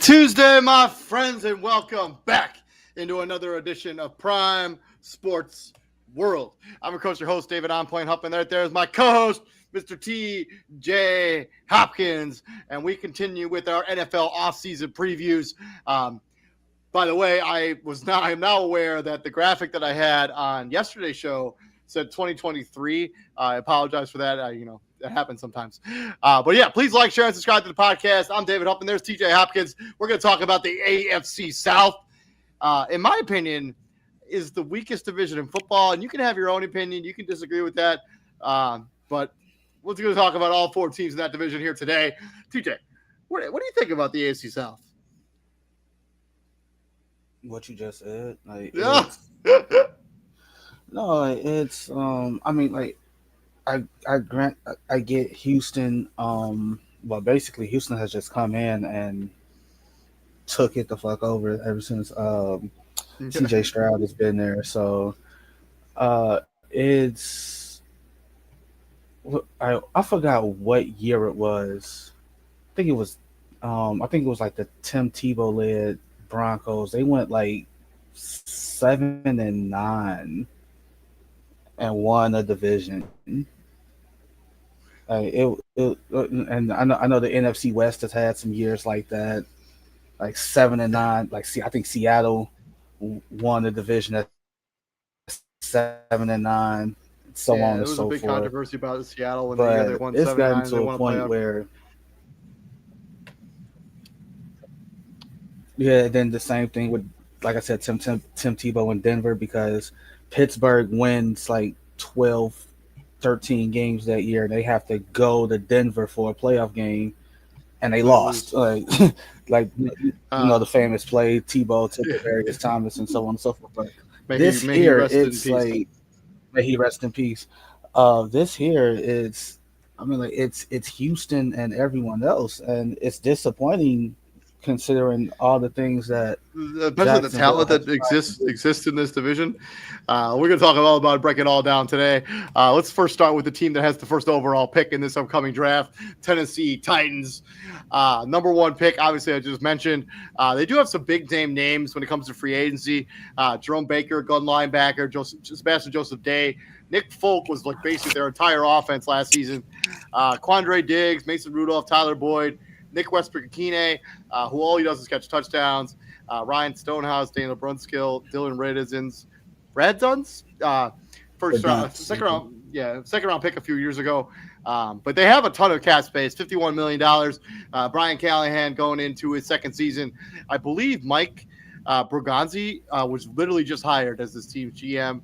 Tuesday, my friends, and welcome back into another edition of Prime Sports World. I'm your coach, your host, David On Point Hupp, and right there is my co-host, Mr. T.J. Hopkins, and we continue with our NFL offseason previews. By the way, I am now aware that the graphic that I had on yesterday's show said 2023. I apologize for that. That happens sometimes. But yeah, please like, share, and subscribe to the podcast. I'm David Hupp, and there's TJ Hopkins. We're going to talk about the AFC South. In my opinion, is the weakest division in football, and you can have your own opinion. You can disagree with that. But we're going to talk about all four teams in that division here today. TJ, what do you think about the AFC South? What you just said, Yeah. It's I mean, I get Houston. Well, basically, Houston has just come in and took it the fuck over ever since CJ Stroud has been there. So, it's I forgot what year it was. I think it was like the Tim Tebow led Broncos. They went like 7-9 and won a division. And I know the NFC West has had some years like that, like 7-9. I think Seattle won the division at 7-9, so on and so forth. There was a big controversy about Seattle when they won 7-9. It's gotten to a point where. Yeah, then the same thing with, like I said, Tim Tebow in Denver, because Pittsburgh wins like 12, 13 games that year. They have to go to Denver for a playoff game, and they lost. The famous play, Tebow took Darius Thomas and so on and so forth. But this year, it's like, may he rest in peace. This year, it's Houston and everyone else, and it's disappointing, considering all the things that, especially the talent that exists in this division. We're going to talk all about it, break it all down today. Let's first start with the team that has the first overall pick in this upcoming draft, Tennessee Titans. Number one pick, obviously, I just mentioned. They do have some big name names when it comes to free agency. Jerome Baker, gun linebacker, Sebastian Joseph Day. Nick Folk was like basically their entire offense last season. Quandre Diggs, Mason Rudolph, Tyler Boyd, Nick Westbrook-Akine, who all he does is catch touchdowns. Ryan Stonehouse, Daniel Brunskill, Dylan Raduns, second round pick a few years ago. But they have a ton of cap space, $51 million. Brian Callahan going into his second season. I believe Mike Bruganzi was literally just hired as this team's GM.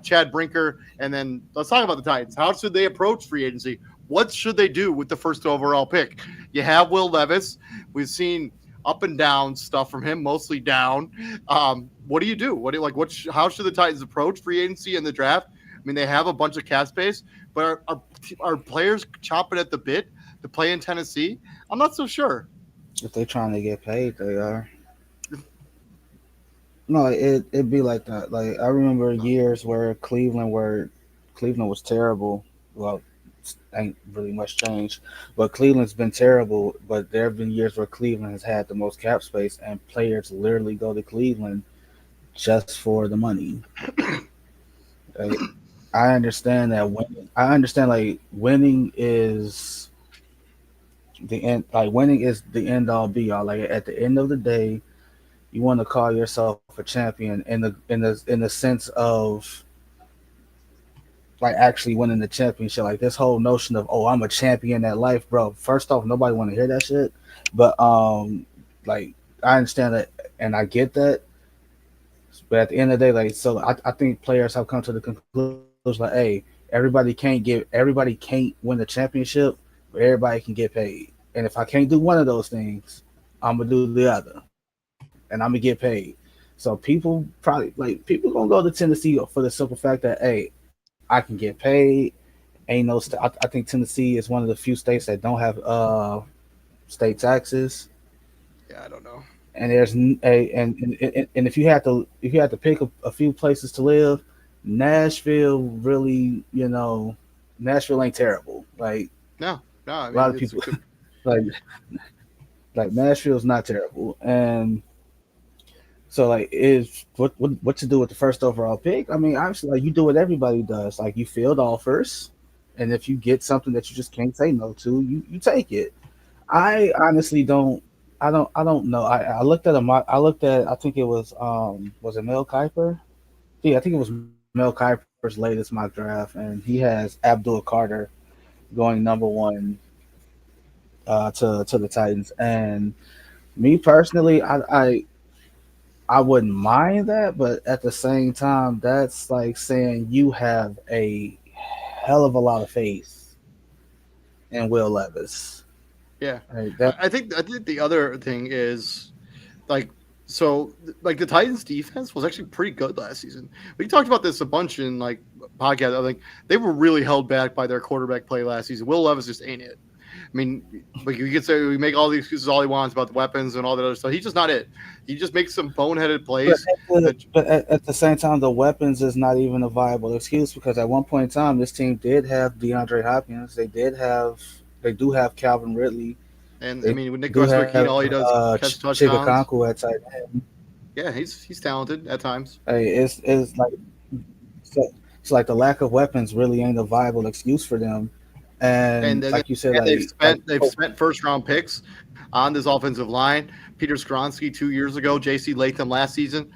Chad Brinker. And then let's talk about the Titans. How should they approach free agency? What should they do with the first overall pick? You have Will Levis. We've seen up and down stuff from him, mostly down. What do you do? How should the Titans approach free agency in the draft? I mean, they have a bunch of cap space, but are players chomping at the bit to play in Tennessee? I'm not so sure. If they're trying to get paid, they are. No, it'd be like that. Like, I remember years where Cleveland was terrible. Well, ain't really much changed, but Cleveland's been terrible. But there have been years where Cleveland has had the most cap space, and players literally go to Cleveland just for the money. I understand that winning is the end. Like, winning is the end all be all. Like, at the end of the day, you want to call yourself a champion in the sense of, like, actually winning the championship. Like, this whole notion of, oh, I'm a champion at life, bro. First off, nobody want to hear that shit. But like, I understand that and I get that. But at the end of the day, like, so I think players have come to the conclusion, like, hey, everybody can't win the championship, but everybody can get paid. And if I can't do one of those things, I'm gonna do the other, and I'm gonna get paid. So people gonna go to Tennessee for the simple fact that, hey, I can get paid. Ain't no I think Tennessee is one of the few states that don't have state taxes. Yeah, I don't know. And there's and if you had to pick a few places to live, Nashville really, Nashville ain't terrible. Like, no, I mean, a lot of people like Like Nashville's not terrible, and so like is what to do with the first overall pick? I mean, obviously, like you do what everybody does. Like you field offers, and if you get something that you just can't say no to, you take it. I honestly don't. I don't know. I looked at a I looked at. I think it was it Mel Kiper? Yeah, I think it was Mel Kiper's latest mock draft, and he has Abdul Carter going number one to the Titans. And me personally, I wouldn't mind that, but at the same time, that's like saying you have a hell of a lot of faith in Will Levis. Yeah, Right? That I think the other thing is like like the Titans defense was actually pretty good last season. We talked about this a bunch in like podcast. I think they were really held back by their quarterback play last season. Will Levis just ain't it. I mean, like you could say we make all the excuses all he wants about the weapons and all that other stuff. He's just not it. He just makes some boneheaded but plays that at the same time, the weapons is not even a viable excuse because at one point in time, this team did have DeAndre Hopkins. They do have Calvin Ridley. and I They mean with Nick do have Westbrook, all he does is catch touchdowns. Chigakonku at tight end. Yeah, he's talented at times. Hey, it's like so, it's like the lack of weapons really ain't a viable excuse for them. And And then like you said, and like they've spent first round picks on this offensive line. Peter Skronsky 2 years ago, J.C. Latham last season.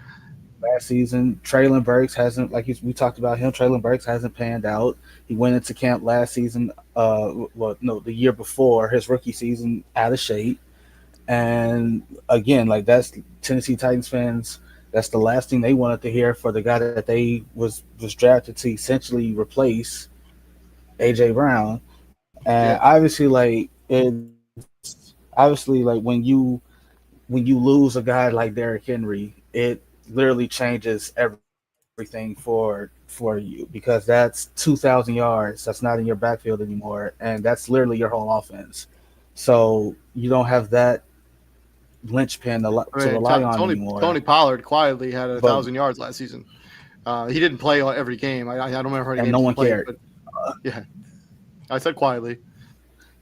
last season, Traylon Burks hasn't we talked about him. Traylon Burks hasn't panned out. He went into camp last season. Well, no, the year before his rookie season, out of shape. And again, like that's Tennessee Titans fans. That's the last thing they wanted to hear for the guy that they was drafted to essentially replace AJ Brown. And Yeah, obviously, like it's obviously like when you lose a guy like Derrick Henry, it literally changes everything for you because that's 2,000 yards that's not in your backfield anymore, and that's literally your whole offense. So you don't have that linchpin I to mean rely on Tony anymore. Pollard quietly had a But 1,000 yards last season. He didn't play every game. I don't remember how many and no games he one played, cared. but yeah, I said quietly.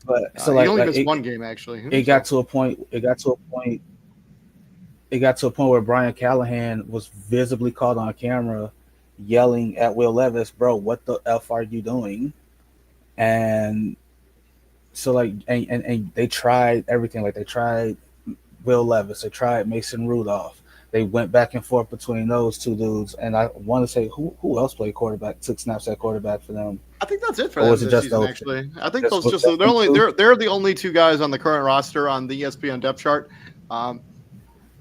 But so He like only like missed one game actually. it got So to a point. It got to a point where Brian Callahan was visibly caught on camera yelling at Will Levis, "Bro, what the f are you doing?" And so like and they tried everything. Like they tried Will Levis, they tried Mason Rudolph. They went back and forth between those two dudes. And I want to say who else played quarterback, took snaps at quarterback for them, I think that's it for or them was it this just season. those two? Actually, I think Just those was just just them two. they're the only two guys on the current roster on the ESPN depth chart. Um,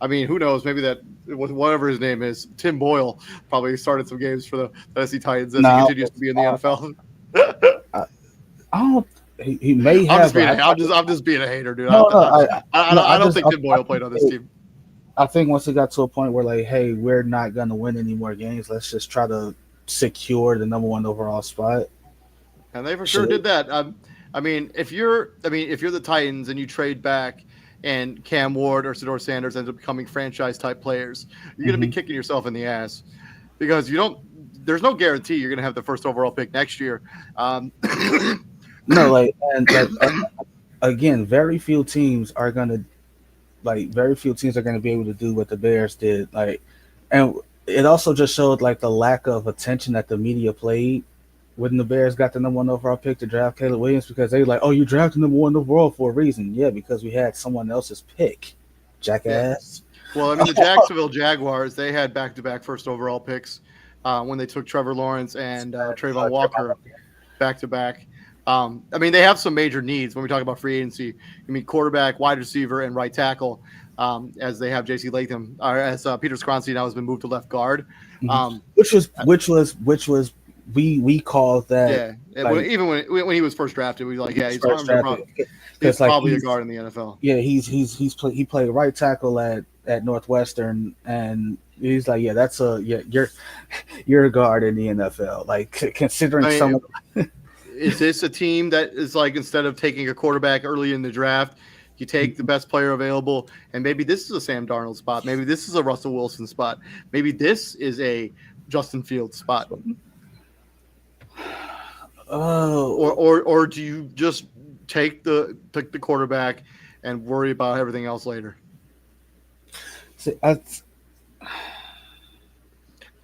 I mean, who knows? Maybe that with whatever his name is, Tim Boyle probably started some games for the Tennessee Titans as he No, continues to be in the NFL. I, I don't. He may I'm have, just but being I'm just being a hater, dude. no, no. No, I don't think Tim Boyle played on this team, I think once it got to a point where like, hey, we're not gonna win any more games. Let's just try to secure the number one overall spot. and they for sure Shit. did that. If you're the Titans and you trade back and Cam Ward or Sador Sanders ends up becoming franchise type players, you're going to be Hmm. kicking yourself in the ass because you don't. There's no guarantee you're going to have the first overall pick next year. No, like and like again, very few teams are gonna be able to do what the Bears did. Like, and it also just showed like the lack of attention that the media played when the Bears got the number one overall pick to draft Caleb Williams because they were like, oh, you drafted number one overall for a reason. Yeah, because we had someone else's pick, Yeah. jackass. Well, I mean, the Jacksonville Jaguars, they had back-to-back first overall picks when they took Trevor Lawrence and Trayvon Walker back-to-back. I mean, they have some major needs when we talk about free agency. I mean, quarterback, wide receiver, and right tackle, as they have J.C. Latham, or as Peter Skronsky now has been moved to left guard. Mhm. Um, Which was we called that yeah, like even when he was first drafted, we were like, yeah, he's he's first armed and drafted rough. He's because like probably a guard in the NFL. yeah, he played right tackle at Northwestern, and he's like, yeah, that's a yeah, you're a guard in the NFL. Like considering I someone, mean, is this a team that is like instead of taking a quarterback early in the draft, you take the best player available, and maybe this is a Sam Darnold spot, maybe this is a Russell Wilson spot, maybe this is a Justin Fields spot, oh, or do you just take the quarterback and worry about everything else later. See,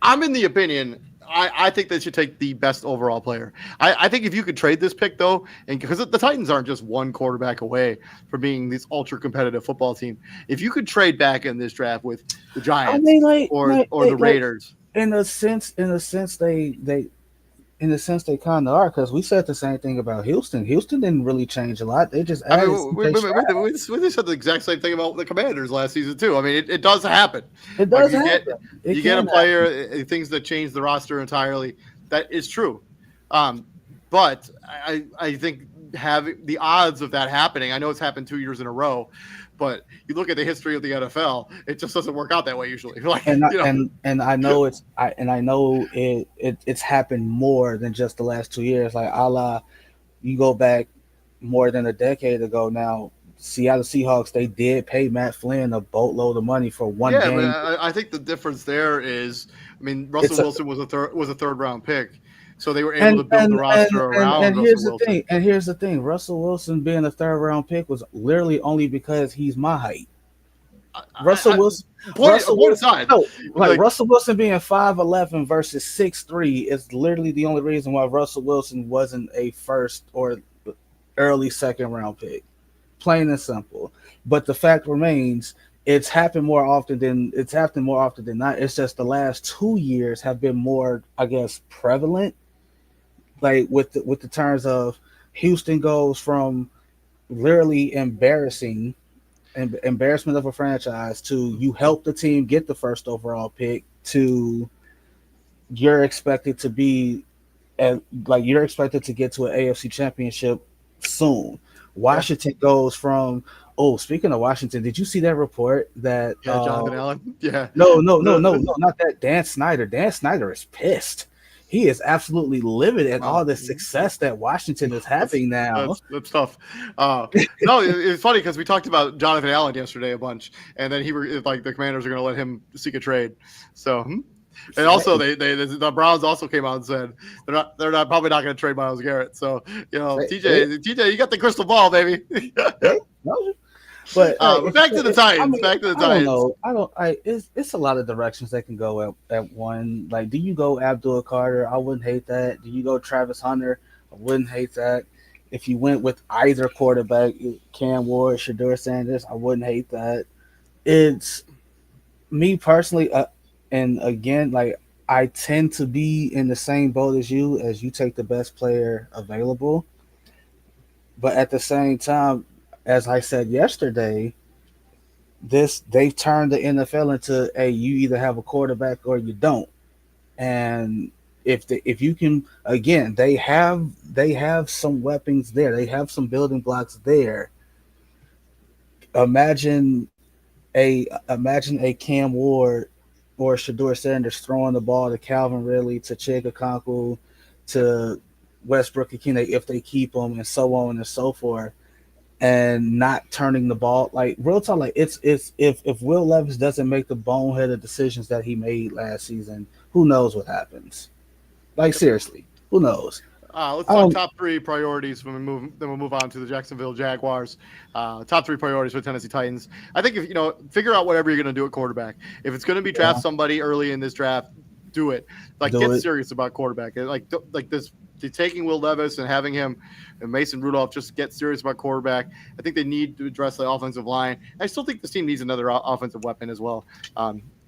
I'm in the opinion. I think they should take the best overall player. I think if you could trade this pick though, and because the Titans aren't just one quarterback away from being this ultra competitive football team, if you could trade back in this draft with the I Giants mean, or the Raiders, in a sense, in a sense, they kind of are because we said the same thing about Houston. Houston didn't really change a lot. They just I added mean, we, CJ we, Stroud. we said the exact same thing about the Commanders last season too. I mean, it does happen. It Like does happen. It you get a can happen. player, things that change the roster entirely. That is true. Um, but I think having the odds of that happening, I know it's happened 2 years in a row, but you look at the history of the NFL, it just doesn't work out that way usually. Like And I, you know, and I know I know it's happened more than just the last 2 years. Like a la, you go back more than a decade ago now. Seattle Seahawks, they did pay Matt Flynn a boatload of money for one yeah, but game. I think the difference there is, I mean, Russell It's a Wilson was a third round pick, so they were able to build the and roster around Russell here's the Wilson. thing. And here's the thing. Russell Wilson being a third round pick was literally only because he's my height. Russell I, Wilson, Russell point Wilson, aside, no, like like Russell Wilson being 5'11" versus 6'3" is literally the only reason why Russell Wilson wasn't a first or early second round pick. Plain and simple. But the fact remains, it's happened more often than not. It's just the last 2 years have been more, I guess, prevalent. Like with the terms of Houston goes from literally embarrassment of a franchise to you help the team get the first overall pick to you're expected to be at, like you're expected to get to an AFC championship soon. yeah, Washington goes from speaking of Washington, did you see that report that yeah, Jonathan Allen, yeah, no, not that Dan Snyder. Dan Snyder is pissed. He is absolutely livid at all wow. the success that Washington is That's having now. that's tough. No, it's funny because we talked about Jonathan Allen yesterday a bunch, and then like the Commanders are going to let him seek a trade. So, and also the Browns also came out and said they're not probably not going to trade Myles Garrett. So TJ, you got the crystal ball, baby. Hey, no, but Back to the Titans. Back to the I don't Titans. know. I don't. It's a lot of directions they can go at one. Like, do you go Abdul Carter? I wouldn't hate that. Do you go Travis Hunter? I wouldn't hate that. If you went with either quarterback, Cam Ward, Shador Sanders, I wouldn't hate that. It's me personally, and again, like I tend to be in the same boat as you. As you take the best player available, but at the same time, as I said yesterday, they've turned the NFL into a you either have a quarterback or you don't. And if you can again, they have some weapons there. They have some building blocks there. Imagine imagine a Cam Ward or Shador Sanders throwing the ball to Calvin Ridley, to Chig Okonkwo, to Westbrook Akine if they keep them, and so on and so forth, and not turning the ball like real talk. Like it's if Will Levis doesn't make the boneheaded decisions that he made last season, who knows what happens? Like seriously, who knows? Let's talk Um, top three priorities when we move. Then we'll move on to the Jacksonville Jaguars. Top three priorities for the Tennessee Titans. I think if figure out whatever you're going to do at quarterback. If it's going to be draft yeah, somebody early in this draft, do it. Like do get it. serious about quarterback. Like this, taking Will Levis and having him and Mason Rudolph just get serious about quarterback. I think they need to address the offensive line. I still think this team needs another offensive weapon as well.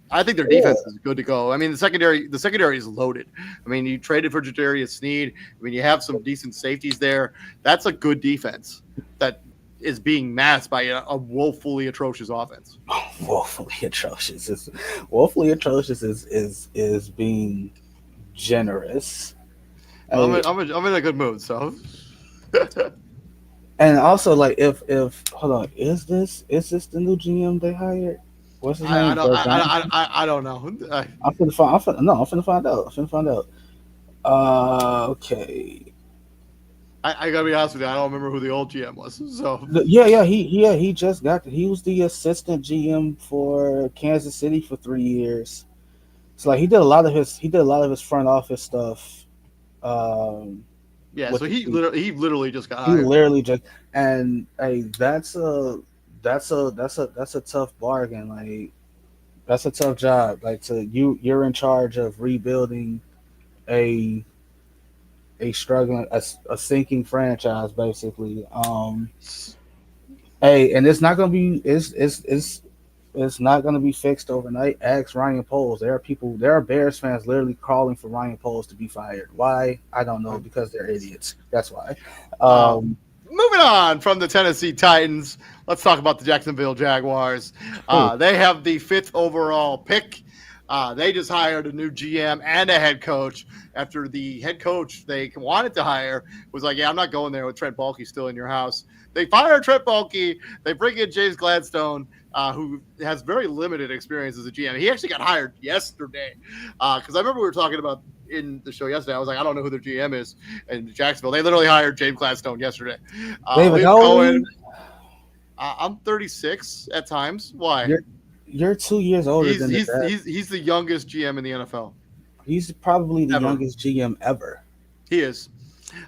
I think their Yeah, defense is good to go. I mean, the secondary is loaded. I mean, you traded for Jadarius Sneed. I mean, you have some decent safeties there. That's a good defense that is being masked by a woefully atrocious offense. woefully atrocious. Woefully atrocious is being generous. Well, I, I'm in a good mood, so and also, like, if hold on, is this the new GM they hired? What's his I name? don't Greg Johnson. I don't know. I'm finna find out. I'm finna find out. Okay. I gotta be honest with you. I don't remember who the old GM was. So He just got. He was the assistant GM for Kansas City for 3 years. So like he did a lot of his front office stuff. Um, yeah, with so the he team. literally just got He hired. literally just and hey, that's a that's a tough bargain. Like that's a tough job. Like you're in charge of rebuilding a a struggling a sinking franchise basically. Hey, and it's not gonna be it's not gonna be fixed overnight. Ask Ryan Poles. There are Bears fans literally calling for Ryan Poles to be fired. Why? I don't know, because they're idiots. That's why. Um, Um, moving on from the Tennessee Titans, let's talk about the Jacksonville Jaguars. who? They have the 5th overall pick. They just hired a new GM and a head coach after the head coach they wanted to hire was like, yeah, I'm not going there with Trent Baalke still in your house. They fire Trent Baalke. They bring in James Gladstone, who has very limited experience as a GM. He actually got hired yesterday because I remember we were talking about in the show yesterday. I was like, I don't know who their GM is in Jacksonville. They literally hired James Gladstone yesterday. David, Liam how old are Cohen. you? I'm 36 at times. Why? You're you're 2 years older He's than the he's dad. he's the youngest GM in the NFL He's probably the ever. youngest GM ever. He is.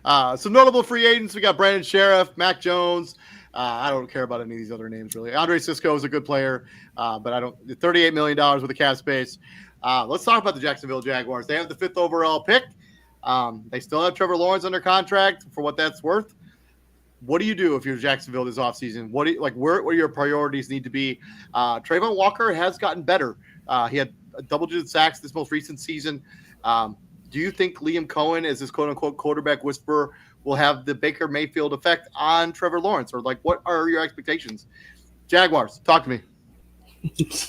Some notable free agents. We got Brandon Sheriff, Mac Jones. I don't care about any of these other names really. Andre Cisco is a good player, but I don't. $38 million with a cap space. Let's talk about the Jacksonville Jaguars. They have the 5th overall pick. They still have Trevor Lawrence under contract for what that's worth. What do you do if you're Jacksonville this offseason? What do you like? Where your priorities need to be? Trayvon Walker has gotten better. He had double-digit sacks this most recent season. Do you think Liam Cohen, as this quote-unquote quarterback whisperer, will have the Baker Mayfield effect on Trevor Lawrence? Or, like, what are your expectations? Jaguars, talk to me.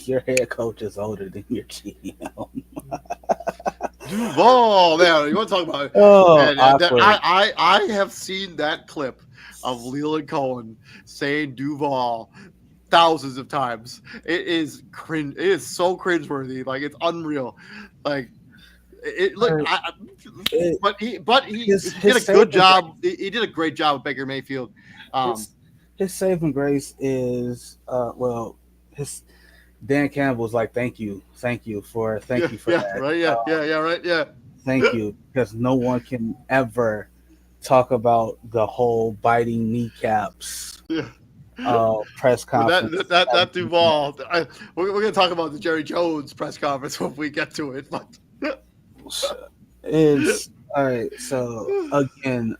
Your head coach is older than your GM. Duval, man, you want to talk about it? Oh, And, awkward. I have seen that clip of Leland Cohen saying Duval thousands of times. It is cringe. It is so cringeworthy. Like, it's unreal. Like, it look, Uh, it, but he his did a saving good job. He did a great job with Baker Mayfield. Um, his his saving grace is well, his Dan Campbell's like yeah, thank you for yeah, that. right, yeah, right, yeah, Thank you, because no one can ever talk about the whole biting kneecaps yeah. press But conference. that Duval, we're gonna talk about the Jerry Jones press conference when we get to it. But Is all right. So again,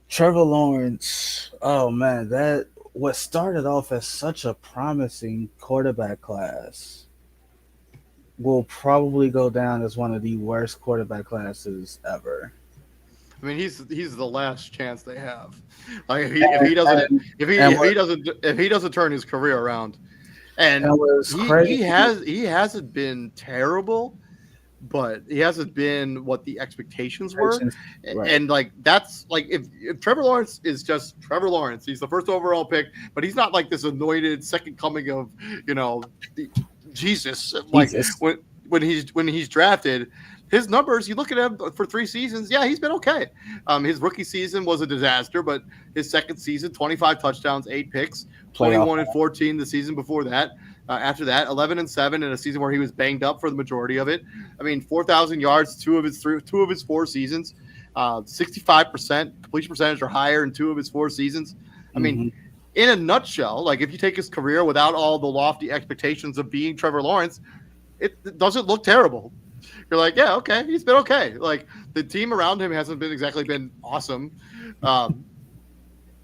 Trevor Lawrence. Oh man, that what started off as such a promising quarterback class will probably go down as one of the worst quarterback classes ever. I mean, he's the last chance they have. Like if he doesn't And if he and if he doesn't if he doesn't turn his career around, and was he crazy. he hasn't been terrible, but he hasn't been what the expectations were. Right. And like that's like if Trevor Lawrence is just Trevor Lawrence, he's the 1st overall pick, but he's not like this anointed second coming of you know Jesus. Like Jesus. when he's drafted, his numbers, you look at him for 3 seasons, yeah, he's been okay. His rookie season was a disaster, but his second season, 25 touchdowns, 8 picks, Playoff. 21-14 the season before that. After that, 11-7 in a season where he was banged up for the majority of it. I mean, 4,000 yards, two of his 4 seasons, 65% completion percentage or higher in 2 of his 4 seasons. I mean, Hmm. in a nutshell, like if you take his career without all the lofty expectations of being Trevor Lawrence, it doesn't look terrible. You're like, yeah, okay, he's been okay. Like the team around him hasn't been exactly been awesome, um,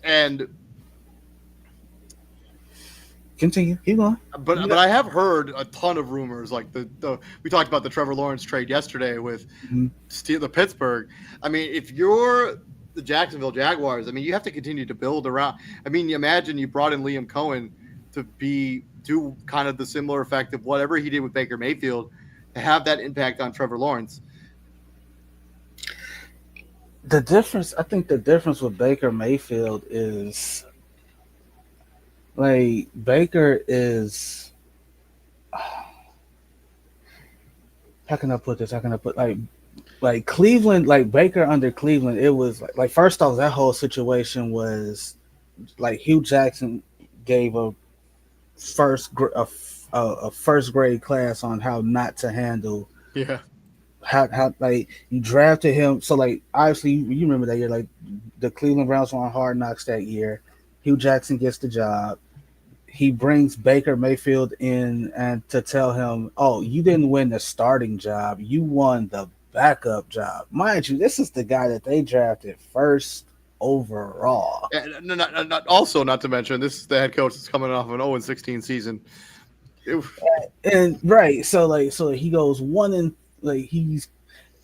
and Continue. Keep going. but I have heard a ton of rumors. Like the we talked about the Trevor Lawrence trade yesterday with Mhm. the Pittsburgh. I mean, if you're the Jacksonville Jaguars, I mean, you have to continue to build around. I mean, you imagine you brought in Liam Cohen to do kind of the similar effect of whatever he did with Baker Mayfield to have that impact on Trevor Lawrence. I think the difference with Baker Mayfield is like Baker is how can I put this? How can I put like Cleveland, like Baker under Cleveland, it was like first off that whole situation was like Hugh Jackson gave a first grade class on how not to handle Yeah, how like you drafted him. So like obviously you remember that year, like the Cleveland Browns were on Hard Knocks that year. Hugh Jackson gets the job. He brings Baker Mayfield in and to tell him, "Oh, you didn't win the starting job. You won the backup job." Mind you, this is the guy that they drafted first overall. And also, not to mention, this is the head coach that's coming off an 0-16 season. It, And right, so he goes one and like he's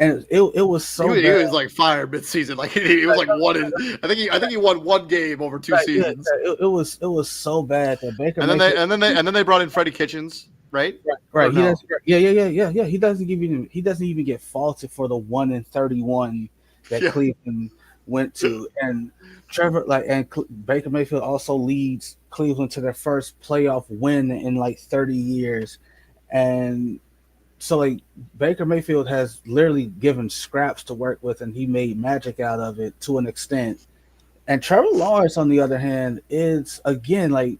and it was so he bad. was like fired mid-season. Like he was like one. I think he won one game over two Right, yeah, seasons. it was so bad that Baker And then they Mayfield. and then they brought in Freddie Kitchens, right? Right. Or He no? doesn't. Yeah. He doesn't even get faulted for the 1-31 that Yeah, Cleveland went to, and Trevor Baker Mayfield also leads Cleveland to their first playoff win in like 30 years, and so like Baker Mayfield has literally given scraps to work with, and he made magic out of it to an extent. And Trevor Lawrence, on the other hand, is again like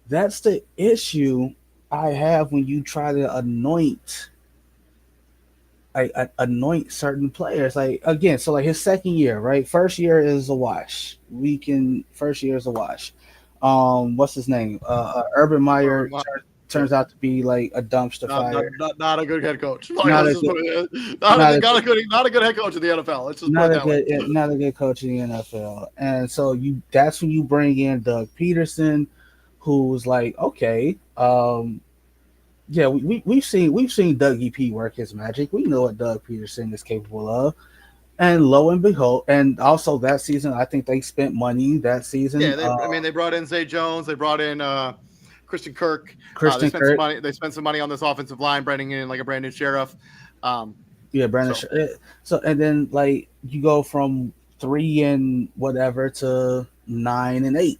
that's the issue I have when you try to anoint certain players. Like again, so like his second year, right? First year is a wash. First year is a wash. What's his name? Urban Meyer yeah. turns out to be like a dumpster fire. Not a good head coach. Like, Not let's a just good, put it, not a not a good head coach in the NFL. Let's just put not it a that way. good not a good coach in the NFL. And so that's when you bring in Doug Peterson, who's like, okay, yeah, we've seen Doug EP work his magic. We know what Doug Peterson is capable of. And lo and behold, and also that season, I think they spent money that season. Yeah, I mean, they brought in Zay Jones. They brought in Christian Kirk. They Christian spent some Kirk, money. They spent some money on this offensive line, bringing in like a brand new sheriff. Um, yeah, Brandon. so So and then like you go from 3 and whatever to 9-8,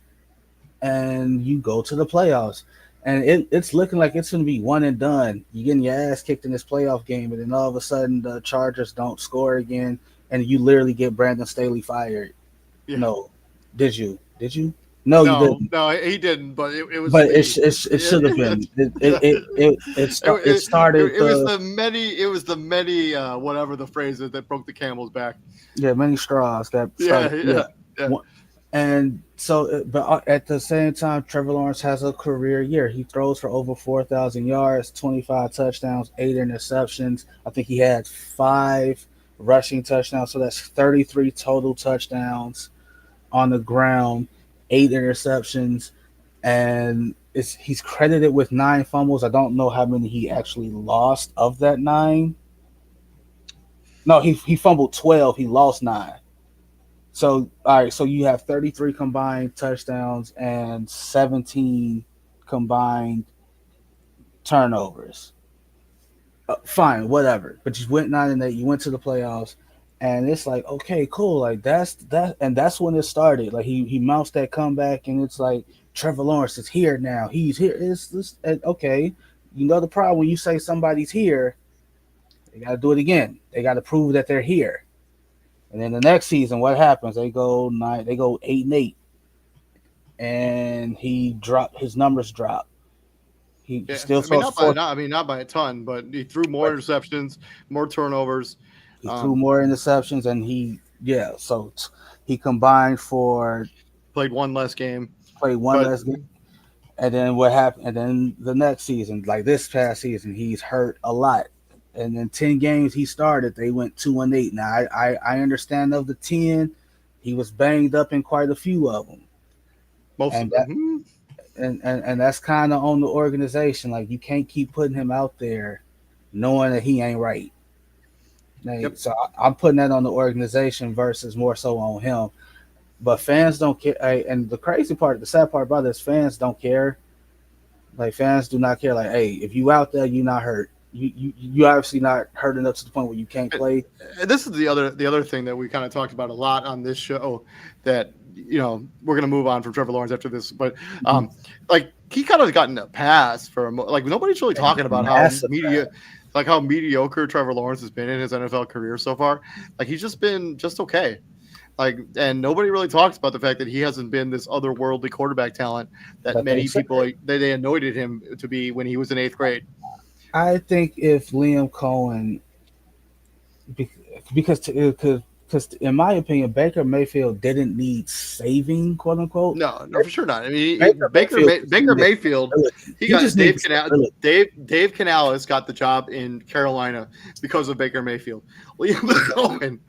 and you go to the playoffs, and it's looking like it's going to be one and done. You're getting your ass kicked in this playoff game, and then all of a sudden the Chargers don't score again, and you literally get Brandon Staley fired. yeah, No, did you? Did you? No, you no, didn't. no, he didn't. But it was But the it should have been. It started it was the the many whatever the phrase is that broke the camel's back. yeah many straws that Yeah, started yeah, yeah. yeah. And so, but at the same time, Trevor Lawrence has a career year. He throws for over 4,000 yards, 25 touchdowns, 8 interceptions. I think he had 5 rushing touchdowns, so that's 33 total touchdowns on the ground, 8 interceptions, and he's credited with 9 fumbles. I don't know how many he actually lost of that 9. No, he fumbled 12. He lost 9. So all right, so you have 33 combined touchdowns and 17 combined turnovers. Fine, whatever. But you went 9-8. You went to the playoffs, and it's like okay, cool. Like that's when it started. Like he mounts that comeback, and it's like Trevor Lawrence is here now. He's here. It's okay. You know the problem when you say somebody's here, they got to do it again. They got to prove that they're here. And then the next season, what happens? They go 9. They go 8-8, and his numbers drop. He Yeah, still I mean, throws four. not by a ton, but he threw more interceptions, more turnovers. He threw Um, more interceptions, and he combined for played one less game, played one but less game. And then what happened? And then the next season, like this past season, he's hurt a lot. And then 10 games he started, they went 2-8. Now I understand of the 10, he was banged up in quite a few of them, most of and that them. and that's kind of on the organization. Like you can't keep putting him out there, knowing that he ain't right. Like, Yep. so I'm putting that on the organization versus more so on him. But fans don't care. And the crazy part, the sad part about this, fans don't care. Like fans do not care. Like, hey, if you out there, you not hurt. You obviously not hurt enough to the point where you can't play. And this is the other thing that we kind of talked about a lot on this show. That we're gonna move on from Trevor Lawrence after this, but like he kind of gotten a pass for like nobody's really talking about how mediocre Trevor Lawrence has been in his NFL career so far. Like he's just been just okay. Like, and nobody really talks about the fact that he hasn't been this otherworldly quarterback talent that many people they anointed him to be when he was in 8th grade. I think if Liam Cohen, because to because in my opinion, Baker Mayfield didn't need saving, quote unquote. No, no, for sure not. I mean, Baker Mayfield just Baker needed Mayfield, stability. he He got just needed stability. Dave Canales got the job in Carolina because of Baker Mayfield. Liam Cohen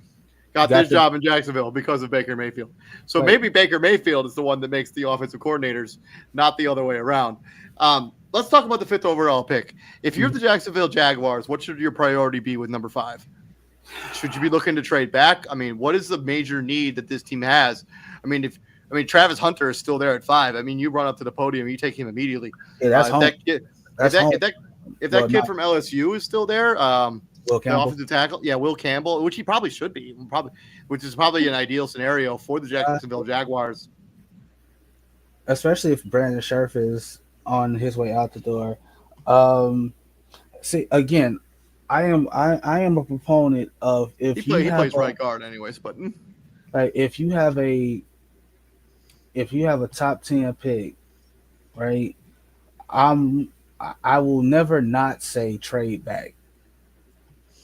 got Got this the job in Jacksonville because of Baker Mayfield. So right. maybe Baker Mayfield is the one that makes the offensive coordinators, not the other way around. Let's talk about the 5th overall pick. If you're the Jacksonville Jaguars, what should your priority be with number 5? Should you be looking to trade back? I mean, what is the major need that this team has? I mean, Travis Hunter is still there at 5. I mean, you run up to the podium, you take him immediately. Yeah, that's If home. that kid, That's home. if Well, that kid not from LSU is still there, Will the Campbell. offensive tackle, yeah, Will Campbell, which he probably should be, which is probably an ideal scenario for the Jacksonville Jaguars. Especially if Brandon Scherf is on his way out the door. Um, See, again, I am a proponent of He plays right guard, anyways. But like if you have a top 10 pick, right? I'm I will never not say trade back.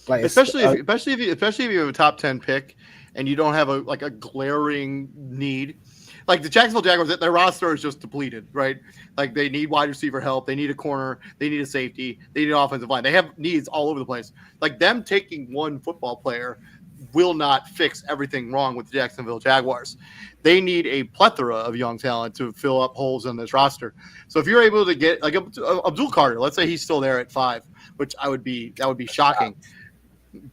Like especially if you have a top 10 pick and you don't have a glaring need. Like the Jacksonville Jaguars, their roster is just depleted, right? Like they need wide receiver help, they need a corner, they need a safety, they need an offensive line. They have needs all over the place. Like them taking one football player will not fix everything wrong with the Jacksonville Jaguars. They need a plethora of young talent to fill up holes in this roster. So if you're able to get like Abdul Carter, let's say he's still there at 5, which that would be shocking.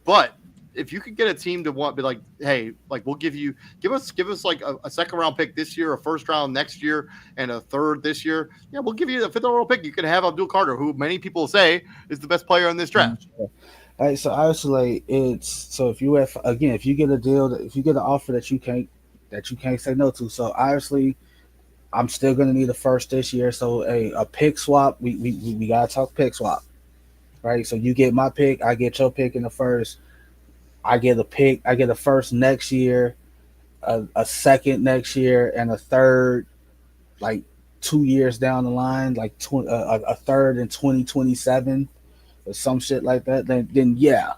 But if you could get a team to be like, hey, like we'll give us like a second round pick this year, a first round next year, and a third this year. Yeah, we'll give you the 5th overall pick. You can have Abdul Carter, who many people say is the best player in this draft. All right, so obviously if you get a deal, if you get an offer that you can't say no to, so obviously I'm still gonna need a first this year. So a pick swap, we gotta talk pick swap, right? So you get my pick, I get your pick in the first. I get a first next year, a second next year, and a third, like 2 years down the line, like a third in 2027 or some shit like that. Then yeah,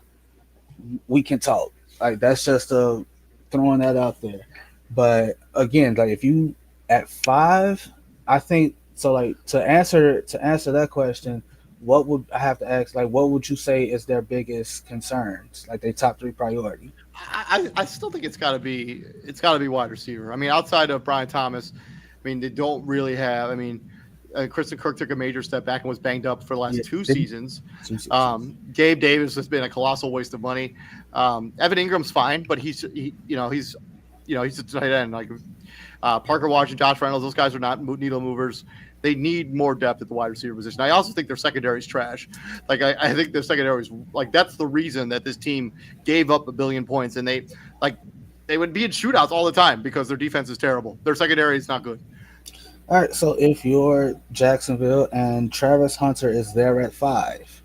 we can talk. Like that's just throwing that out there. But again, like if you at 5, I think so. Like to answer that question, what would I have to ask? Like, what would you say is their biggest concerns? Like, their top 3 priority? I still think it's got to be wide receiver. I mean, outside of Brian Thomas, I mean they don't really have. I mean, Kristen Kirk took a major step back and was banged up for the last 2 seasons. Gabe Davis has been a colossal waste of money. Evan Ingram's fine, but he's a tight end. Like Parker Washington, Josh Reynolds, those guys are not needle movers. They need more depth at the wide receiver position. I also think their secondary is trash. Like I think their secondary is like that's the reason that this team gave up 1 billion points, and they would be in shootouts all the time because their defense is terrible. Their secondary is not good. All right, so if you're Jacksonville and Travis Hunter is there at 5,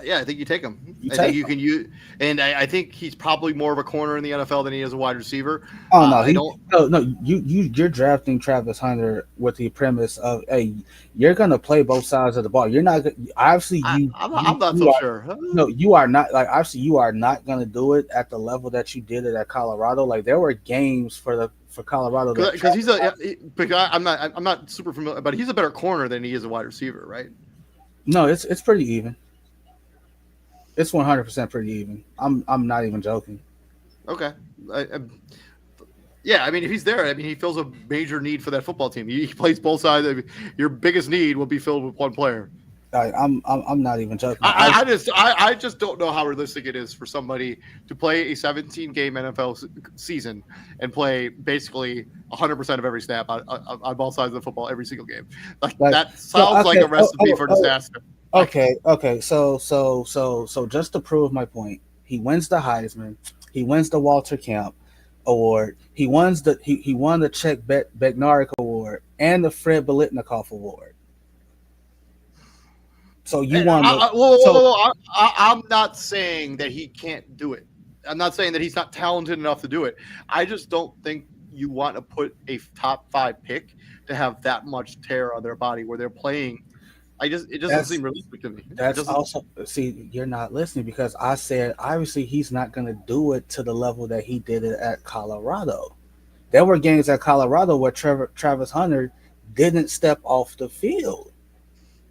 yeah, I think you take him. I think you can use, and I think he's probably more of a corner in the NFL than he is a wide receiver. Oh no, you're drafting Travis Hunter with the premise of, hey, you're gonna play both sides of the ball. You're not obviously I'm not so sure. No, you are not. Like obviously, you are not gonna do it at the level that you did it at Colorado. Like there were games for Colorado because I'm not super familiar, but he's a better corner than he is a wide receiver, right? No, it's pretty even. It's 100% pretty even. I'm not even joking. Okay. Yeah, I mean, if he's there, I mean, he fills a major need for that football team. He plays both sides. Your biggest need will be filled with one player. I'm not even joking. I just don't know how realistic it is for somebody to play a 17-game NFL season and play basically 100% of every snap on both sides of the football every single game. Like that sounds like a recipe for disaster. Okay. So just to prove my point, he wins the Heisman, he wins the Walter Camp Award, he won the Czech Bednarik Award and the Fred Biletnikoff Award. So you won. I'm not saying that he can't do it. I'm not saying that he's not talented enough to do it. I just don't think you want to put a top 5 pick to have that much tear on their body where they're playing it doesn't That's seem realistic to me. It that's doesn't. also, see, you're not listening because I said obviously he's not going to do it to the level that he did it at Colorado. There were games at Colorado where Travis Hunter didn't step off the field.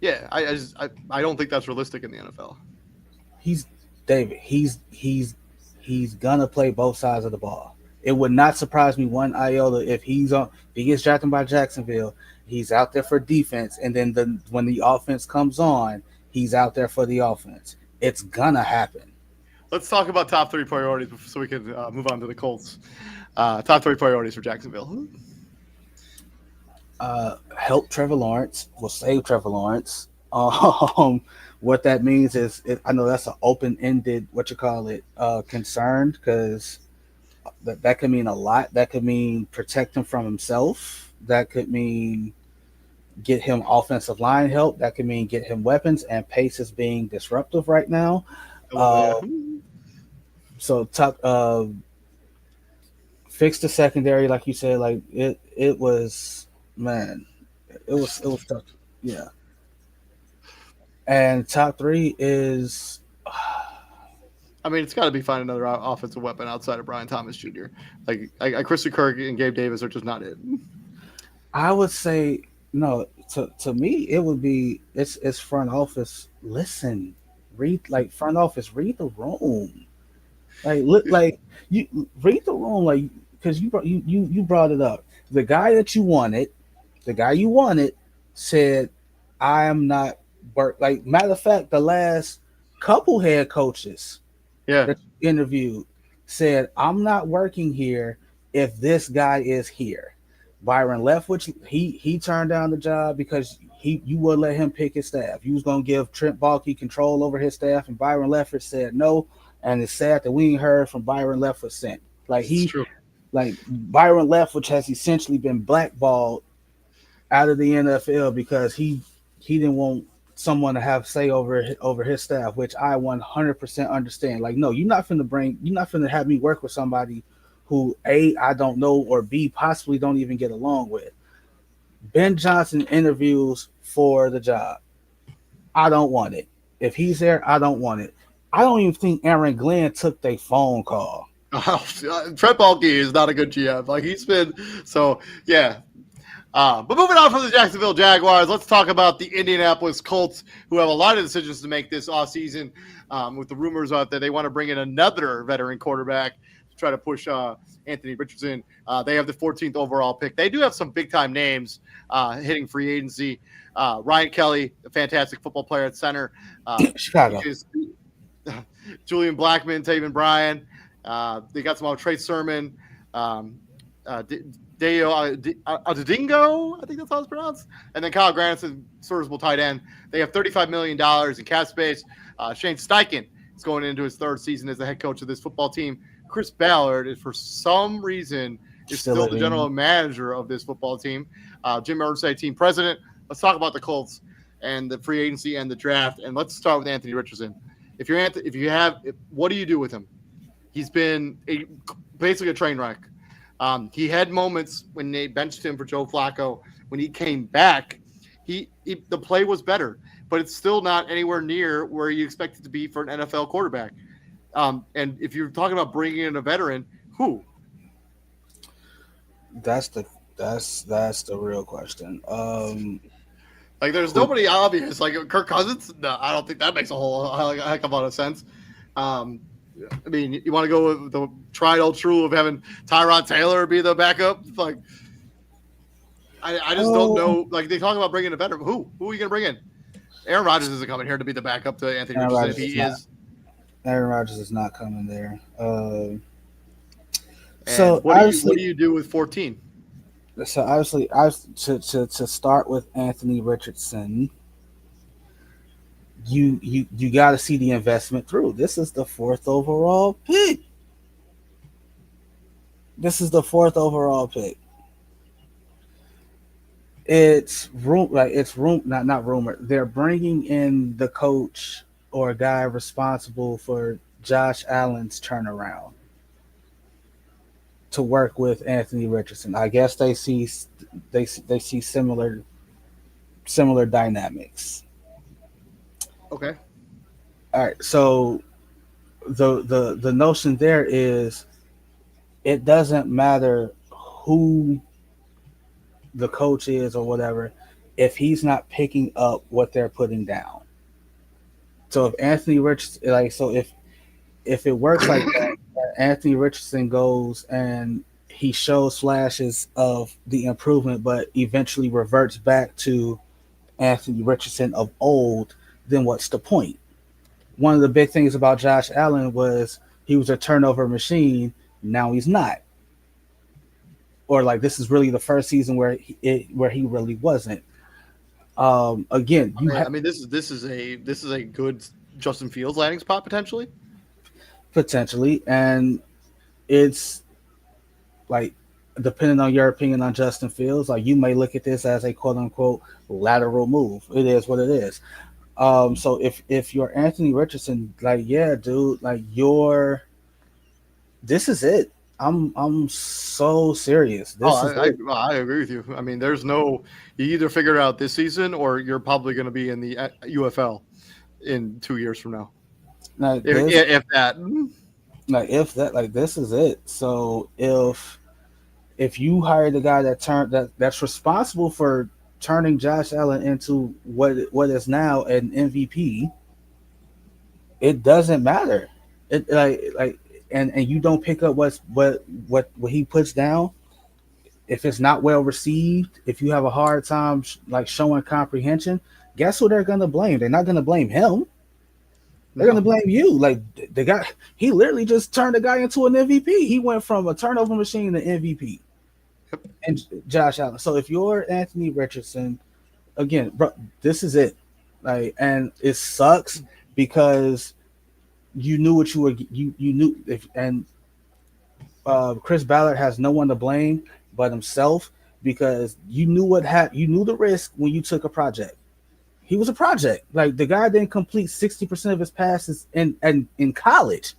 Yeah, I don't think that's realistic in the NFL. He's David. He's gonna play both sides of the ball. It would not surprise me one iota if if he gets drafted by Jacksonville, he's out there for defense, and then when the offense comes on, he's out there for the offense. It's gonna happen. Let's talk about top three priorities so we can move on to the Colts. Top three priorities for Jacksonville. Help Trevor Lawrence. Will save Trevor Lawrence. What that means is, I know that's an open-ended, what you call it, concern, because that could mean a lot. That could mean protect him from himself. That could mean get him offensive line help. That could mean get him weapons. And Pace is being disruptive right now. Yeah. So fix the secondary, like you said. Like it was, man. It was tough. Yeah. And top three is, I mean, it's got to be find another offensive weapon outside of Brian Thomas Jr. Like Christian Kirk and Gabe Davis are just not it. I would say no. To me, it would be it's front office. Listen, front office. Read the room. Like you read the room. Like, because you brought it up. The guy that you wanted, said, "I am not work." Like, matter of fact, the last couple head coaches Yeah, that you interviewed said, "I'm not working here if this guy is here." Byron Leftwich, he turned down the job because you would let him pick his staff. You was gonna give Trent Baalke control over his staff, and Byron Leftwich said no. And it's sad that we ain't heard from Byron Leftwich since. it's true. Like Byron Leftwich has essentially been blackballed out of the NFL because he didn't want someone to have say over his staff, which I 100% understand. Like, no, you're not finna have me work with somebody who A, I don't know, or B, possibly don't even get along with. Ben Johnson interviews for the job. I don't want it. If he's there, I don't want it. I don't even think Aaron Glenn took their phone call. Trent Baalke is not a good GM. Like, he's been so yeah. But moving on from the Jacksonville Jaguars, let's talk about the Indianapolis Colts, who have a lot of decisions to make this offseason, with the rumors out that they want to bring in another veteran quarterback to try to push Anthony Richardson. They have the 14th overall pick. They do have some big-time names hitting free agency. Ryan Kelly, a fantastic football player at center. Chicago. Julian Blackman, Taven Bryan. They got some Trey Sermon. Deo Adedingo, I think that's how it's pronounced. And then Kyle Granson, serviceable tight end. They have $35 million in cap space. Shane Steichen is going into his third season as the head coach of this football team. Chris Ballard is, for some reason, still the general manager of this football team. Jim Irsay, team president. Let's talk about the Colts and the free agency and the draft. And let's start with Anthony Richardson. What do you do with him? He's been basically a train wreck. He had moments when they benched him for Joe Flacco. When he came back, the play was better, but it's still not anywhere near where you expect it to be for an NFL quarterback. And if you're talking about bringing in a veteran, who? That's the real question. There's nobody obvious. Like Kirk Cousins, no, I don't think that makes a heck of a lot of sense. I mean, you want to go with the tried old true of having Tyrod Taylor be the backup? Like, I just don't know. Like, they talk about bringing a veteran. Who are you going to bring in? Aaron Rodgers isn't coming here to be the backup to Anthony Richardson. If he is, Aaron Rodgers is not coming there. So what do you do with 14? So obviously, to start with Anthony Richardson, you got to see the investment through. This is the 4th overall pick. It's not rumor. They're bringing in the coach or a guy responsible for Josh Allen's turnaround to work with Anthony Richardson. I guess they see similar dynamics. Okay. All right, so the notion there is it doesn't matter who the coach is or whatever if he's not picking up what they're putting down. So if Anthony Richardson, like, so if it works like that, Anthony Richardson goes and he shows flashes of the improvement, but eventually reverts back to Anthony Richardson of old, then what's the point? One of the big things about Josh Allen was he was a turnover machine. Now he's not, or like this is really the first season where he really wasn't. Again, you I have mean, this is a good Justin Fields landing spot potentially. potentially, and it's like depending on your opinion on Justin Fields, like you may look at this as a quote unquote lateral move. It is what it is. So if you're Anthony Richardson, like yeah, dude, like you're this is it. I'm so serious. Oh, This is it. well, I agree with you. I mean, there's no you either figure it out this season or you're probably going to be in the UFL in 2 years from now, Like if, this, if that. like if that, like this is it. So if you hire the guy that's responsible for turning Josh Allen into what is now an MVP, it doesn't matter. It like and you don't pick up what he puts down. If it's not well received, if you have a hard time like showing comprehension, guess who they're gonna blame? They're not gonna blame him. They're gonna No. blame you. Like the guy, he literally just turned the guy into an MVP. He went from a turnover machine to MVP. Yep. And Josh Allen. So if you're Anthony Richardson, again, bro, this is it. Like, and it sucks because you knew what you knew if and Chris Ballard has no one to blame but himself because you knew you knew the risk when you took a project. He was a project. Like the guy didn't complete 60% of his passes in college.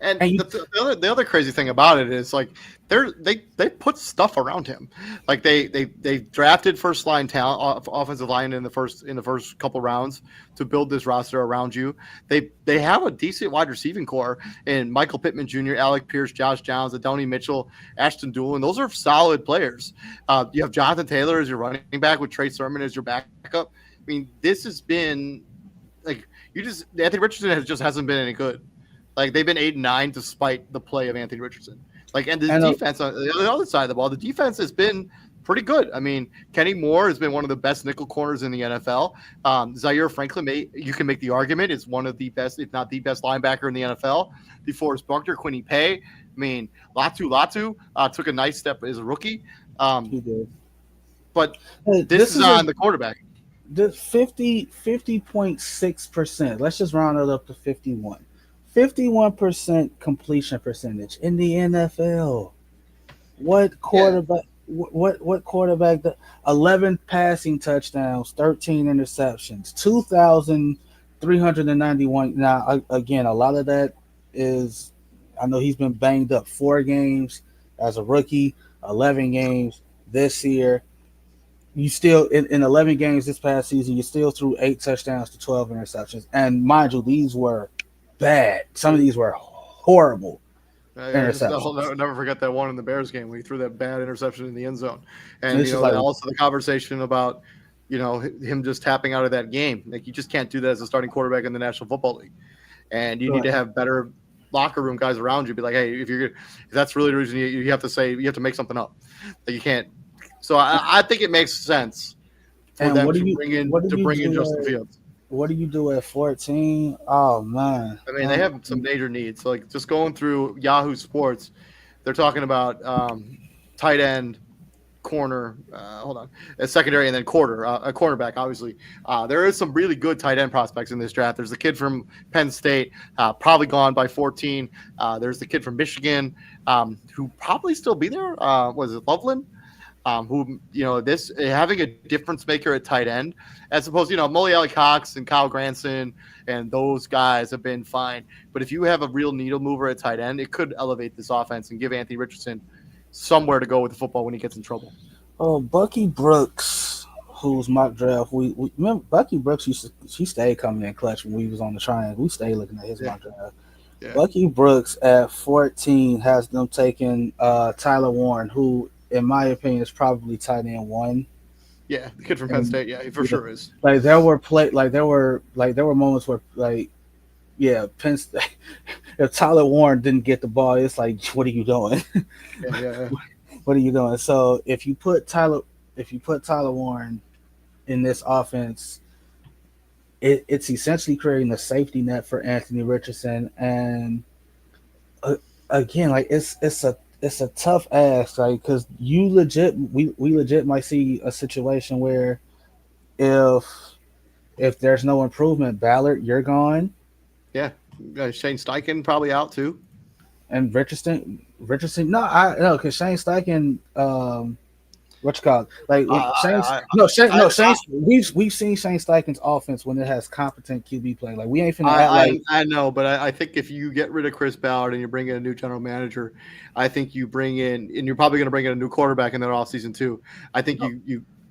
And And you the other crazy thing about it is like they put stuff around him, like they drafted first line talent, offensive line in the first couple rounds to build this roster around you. They have a decent wide receiving core in Michael Pittman Jr., Alec Pierce, Josh Downs, Adonai Mitchell, Ashton Doolin. Those are solid players. You have Jonathan Taylor as your running back with Trey Sermon as your backup. I mean, this has been like Anthony Richardson just hasn't been any good. Like they've been 8-9 despite the play of Anthony Richardson. Like and the and defense on the other side of the ball, the defense has been pretty good. I mean, Kenny Moore has been one of the best nickel corners in the NFL. Zaire Franklin, you can make the argument, is one of the best, if not the best linebacker in the NFL. DeForest Buckner, Quinny Pay. I mean, Latu took a nice step as a rookie. he did. But Hey, this is on the quarterback. the 50.6%. Let's just round it up to 51. 51% completion percentage in the NFL. What Yeah. quarterback? What quarterback? 11 passing touchdowns, 13 interceptions, 2,391. Now again, a lot of that is I know he's been banged up 4 games as a rookie, 11 games this year. You still in 11 games this past season, you still threw 8 touchdowns to 12 interceptions. And mind you, these were bad. Some of these were horrible I'll interceptions. never forget that one in the Bears game when he threw that bad interception in the end zone. And And, it's just like, also the conversation about, him just tapping out of that game. Like, you just can't do that as a starting quarterback in the National Football League. And you need to have better locker room guys around you. Be like, hey, if that's really the reason you have to say, you have to make something up. That you can't. So I think it makes sense for and them what do to you bring in Justin Fields. what do you do at 14? Oh man. I mean, they have some major needs. So, like, just going through Yahoo Sports, they're talking about tight end, corner, a secondary, and then a cornerback. Obviously, there is some really good tight end prospects in this draft. There's the kid from Penn State, probably gone by 14. There's the kid from Michigan, who probably still be there. Was it Loveland? Who this having a difference maker at tight end, as opposed Mully Alley Cox and Kyle Granson and those guys have been fine. But if you have a real needle mover at tight end, it could elevate this offense and give Anthony Richardson somewhere to go with the football when he gets in trouble. Oh, Bucky Brooks. whose mock draft we remember Bucky Brooks she stayed coming in clutch when we was on the triangle. We stayed looking at his Yeah, mock draft. yeah, Bucky Brooks at 14 has them taking Tyler Warren, who in my opinion is probably tight end one. yeah. The kid from Penn And State, yeah, he for sure is. like there were moments where like yeah, Penn State, if Tyler Warren didn't get the ball, it's like what are you doing? Yeah, yeah, What are you doing? So if you put Tyler Warren in this offense, it's essentially creating a safety net for Anthony Richardson. And uh, again, like it's a tough ask, like because we legit might see a situation where if there's no improvement, Ballard, you're gone, yeah. Shane Steichen probably out too. and Richardson. No, I no because Shane Steichen. What you call it? Like I, Shane's I, no I, I, Shane's we've seen Shane Steichen's offense when it has competent QB play. Like we ain't finna act I, like I know, but I think if you get rid of Chris Ballard and you bring in a new general manager, I think you bring in, and you're probably going to bring in a new quarterback in that offseason too. I think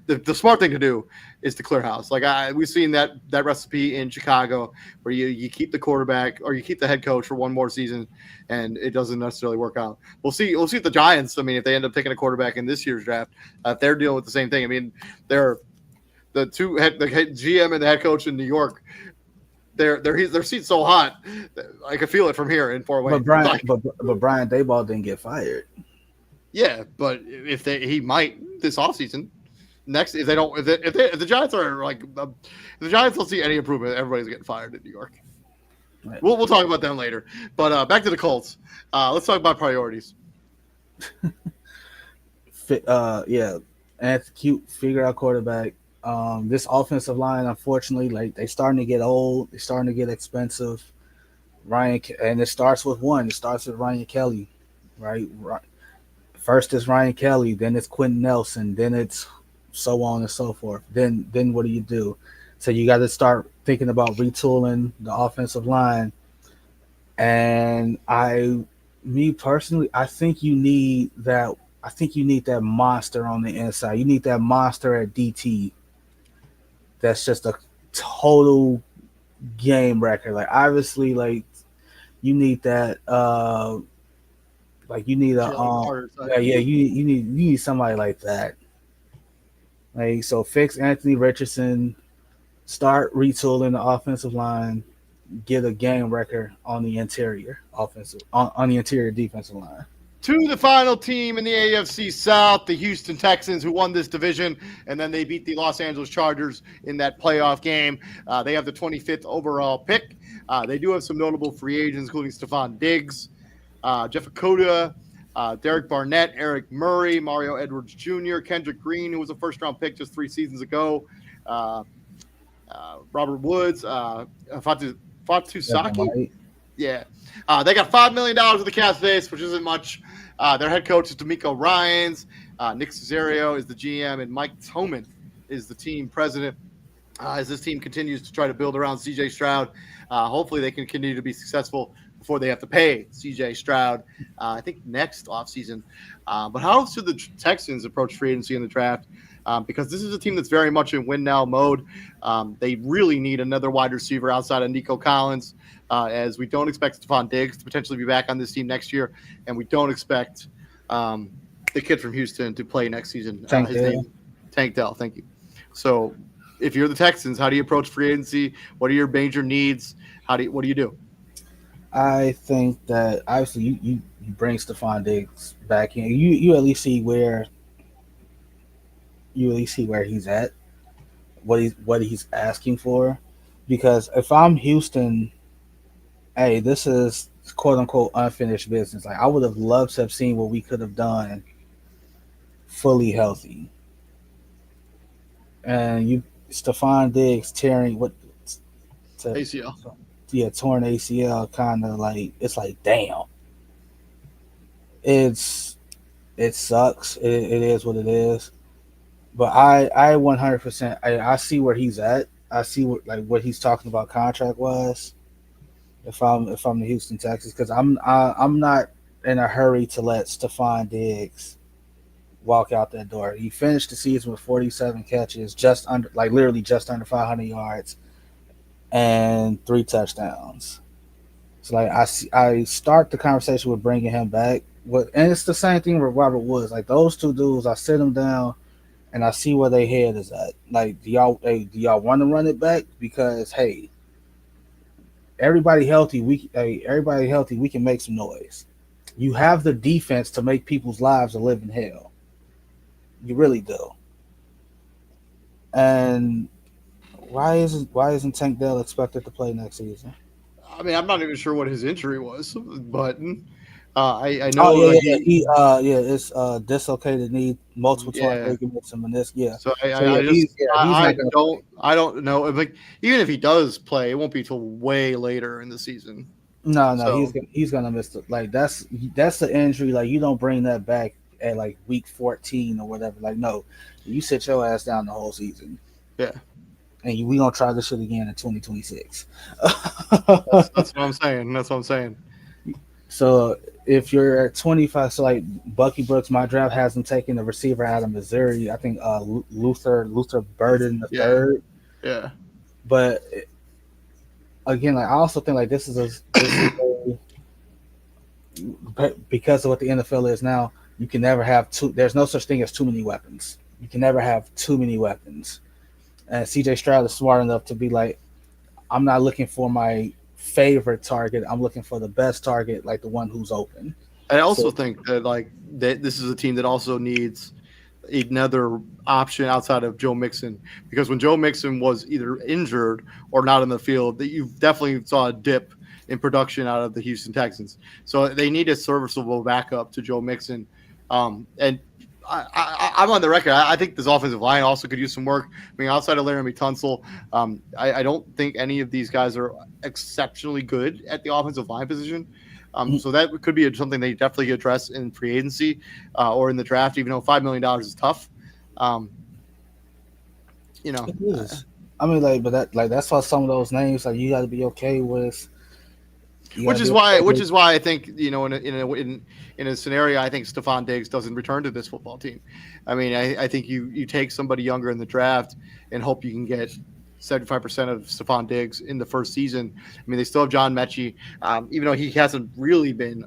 the smart thing to do is to clear house. Like we've seen that recipe in Chicago where you keep the quarterback or you keep the head coach for one more season, and it doesn't necessarily work out. We'll see. We'll see if the Giants. I mean, if they end up taking a quarterback in this year's draft, if they're dealing with the same thing. I mean, they're the head GM and the head coach in New York. Their seat's so hot, I can feel it from here in Fort Wayne. Like, But Brian Dayball didn't get fired. yeah, but if he might this offseason. Next, if they don't, if the Giants are like, if the Giants don't see any improvement, everybody's getting fired in New York. Right. We'll talk about them later. But back to the Colts. Let's talk about priorities. Yeah, and cute figure out quarterback. This offensive line, unfortunately, like they starting to get old. They're starting to get expensive. And it starts with one. It starts with Ryan Kelly, right? First is Ryan Kelly, then it's Quentin Nelson, then it's so on and so forth. Then what do you do? So you got to start thinking about retooling the offensive line. And me personally, I think you need that. I think you need that monster on the inside. You need that monster at DT. That's just a total game record. Like obviously, like you need that. Like you need a Jalen Carter type. yeah, you need somebody like that. Like so, fix Anthony Richardson. Start retooling the offensive line. Get a game record on the interior offensive on the interior defensive line. To the final team in the AFC South, the Houston Texans, who won this division, and then they beat the Los Angeles Chargers in that playoff game. They have the 25th overall pick. They do have some notable free agents, including Stephon Diggs, Jeff Okudah, Derek Barnett, Eric Murray, Mario Edwards Jr., Kendrick Green, who was a first-round pick just 3 seasons ago, Robert Woods, Fatu Saki. Yeah. They got $5 million in the cap space, which isn't much. Their head coach is D'Amico Ryans. Nick Cesario is the GM, and Mike Toman is the team president. As this team continues to try to build around CJ Stroud, hopefully they can continue to be successful before they have to pay CJ Stroud, I think next offseason. But how should the Texans approach free agency in the draft? Because this is a team that's very much in win now mode. They really need another wide receiver outside of Nico Collins, as we don't expect Stephon Diggs to potentially be back on this team next year, and we don't expect the kid from Houston to play next season. His name, Tank Dell. Thank you. So, if you're the Texans, how do you approach free agency? What are your major needs? What do you do? I think that obviously you bring Stephon Diggs back in. You at least see where he's at, what he's asking for. Because if I'm Houston, hey, this is quote unquote unfinished business. Like I would have loved to have seen what we could have done fully healthy. And you Stephon Diggs tearing what to, ACL. Yeah, torn ACL kind of like it's like damn. It's it sucks. It is what it is. But I 100% I see where he's at. I see what he's talking about contract wise. If I'm the Houston Texans, because I'm not in a hurry to let Stephon Diggs walk out that door. He finished the season with 47 catches, just under, like literally just under 500 yards, and 3 touchdowns. So like I start the conversation with bringing him back. And it's the same thing with Robert Woods. Like those two dudes, I sit them down and I see where their head is at. Like, do y'all want to run it back? Because hey, everybody healthy, we can make some noise. You have the defense to make people's lives a living hell. You really do. And why isn't Tank Dell expected to play next season? I mean, I'm not even sure what his injury was, but I Oh know yeah, like yeah, yeah. It's dislocated knee, multiple torn yeah. ligaments and meniscus. Yeah. So So yeah, he's not gonna play. I don't know. Like even if he does play, it won't be till way later in the season. No, no, So he's gonna miss the like that's the injury. Like you don't bring that back at like week 14 or whatever. Like no, you sit your ass down the whole season, yeah, and we gonna try this shit again in 2026. that's what I'm saying. That's what I'm saying. So if you're at 25, so like Bucky Brooks, my draft has him taking the receiver out of Missouri. I think Luther Burden the Yeah, third. yeah. But again, like I also think like because of what the NFL is now, you can never have too. There's no such thing as too many weapons. You can never have too many weapons. And CJ Stroud is smart enough to be like, I'm not looking for my favorite target. I'm looking for the best target, like the one who's open. I also So think that like that this is a team that also needs another option outside of Joe Mixon because when Joe Mixon was either injured or not in the field, that you definitely saw a dip in production out of the Houston Texans. So they need a serviceable backup to Joe Mixon. And I'm on the record. I think this offensive line also could use some work. I mean, outside of Laramie Tunsil, I don't think any of these guys are exceptionally good at the offensive line position. So that could be something they definitely address in free agency or in the draft, even though $5 million is tough. Um, you know, it is. I mean, like, but that's why some of those names, like, you got to be okay with. You got to be okay which with. is why I think in a scenario, I think Stephon Diggs doesn't return to this football team. I mean, I think you take somebody younger in the draft and hope you can get 75% of Stephon Diggs in the first season. I mean, they still have John Mechie, even though he hasn't really been